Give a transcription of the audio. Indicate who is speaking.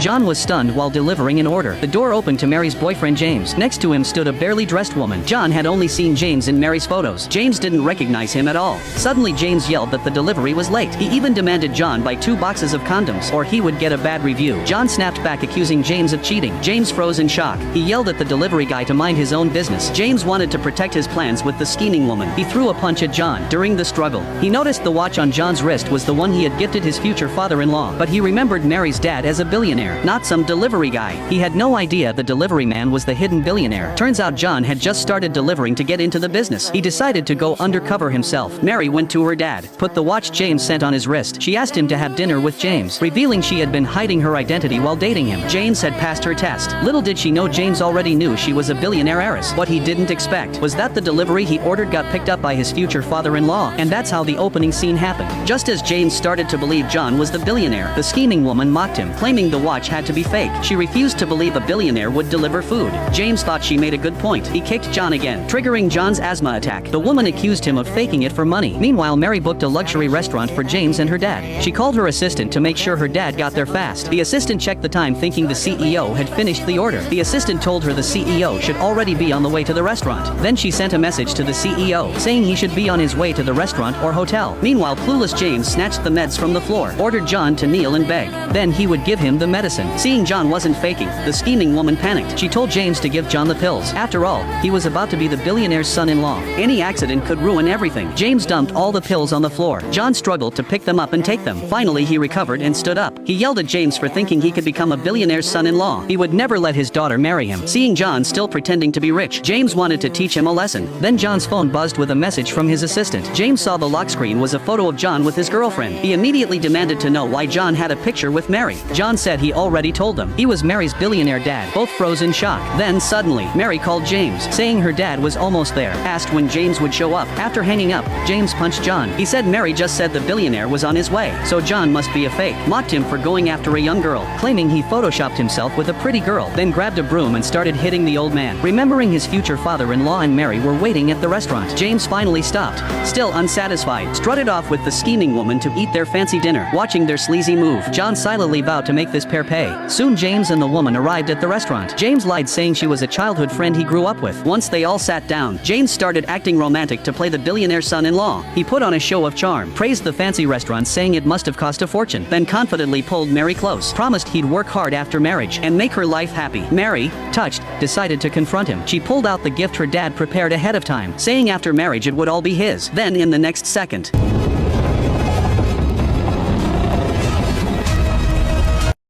Speaker 1: John was stunned while delivering an order. The door opened to Mary's boyfriend James. Next to him stood a barely dressed woman. John had only seen James in Mary's photos. James didn't recognize him at all. Suddenly James yelled that the delivery was late. He even demanded John buy 2 boxes of condoms or he would get a bad review. John snapped back, accusing James of cheating. James froze in shock. He yelled at the delivery guy to mind his own business. James wanted to protect his plans with the scheming woman. He threw a punch at John. During the struggle, he noticed the watch on John's wrist was the one he had gifted his future father-in-law. But he remembered Mary's dad as a billionaire, not some delivery guy. He had no idea the delivery man was the hidden billionaire. Turns out John had just started delivering to get into the business. He decided to go undercover himself. Mary went to her dad, put the watch James sent on his wrist. She asked him to have dinner with James, revealing she had been hiding her identity while dating him. James had passed her test. Little did she know James already knew she was a billionaire heiress. What he didn't expect was that the delivery he ordered got picked up by his future father-in-law. And that's how the opening scene happened. Just as James started to believe John was the billionaire, the scheming woman mocked him, claiming the watch had to be fake. She refused to believe a billionaire would deliver food. James thought she made a good point. He kicked John again, triggering John's asthma attack. The woman accused him of faking it for money. Meanwhile, Mary booked a luxury restaurant for James and her dad. She called her assistant to make sure her dad got there fast. The assistant checked the time, thinking the CEO had finished the order. The assistant told her the CEO should already be on the way to the restaurant. Then she sent a message to the CEO, saying he should be on his way to the restaurant or hotel. Meanwhile, clueless James snatched the meds from the floor, ordered John to kneel and beg. Then he would give him the medicine. Seeing John wasn't faking, the scheming woman panicked. She told James to give John the pills. After all, he was about to be the billionaire's son-in-law. Any accident could ruin everything. James dumped all the pills on the floor. John struggled to pick them up and take them. Finally, he recovered and stood up. He yelled at James for thinking he could become a billionaire's son-in-law. He would never let his daughter marry him. Seeing John still pretending to be rich, James wanted to teach him a lesson. Then John's phone buzzed with a message from his assistant. James saw the lock screen was a photo of John with his girlfriend. He immediately demanded to know why John had a picture with Mary. John said he already told them. He was Mary's billionaire dad. Both froze in shock. Then suddenly, Mary called James, saying her dad was almost there. Asked when James would show up. After hanging up, James punched John. He said Mary just said the billionaire was on his way, so John must be a fake. Mocked him for going after a young girl, claiming he photoshopped himself with a pretty girl. Then grabbed a broom and started hitting the old man. Remembering his future father-in-law and Mary were waiting at the restaurant, James finally stopped. Still unsatisfied, strutted off with the scheming woman to eat their fancy dinner. Watching their sleazy move, John silently vowed to make this pair pay. Soon James and the woman arrived at the restaurant. James lied, saying she was a childhood friend he grew up with. Once they all sat down, James started acting romantic to play the billionaire son-in-law. He put on a show of charm, praised the fancy restaurant, saying it must have cost a fortune, then confidently pulled Mary close, promised he'd work hard after marriage and make her life happy. Mary, touched, decided to confront him. She pulled out the gift her dad prepared ahead of time, saying after marriage it would all be his. Then in the next second,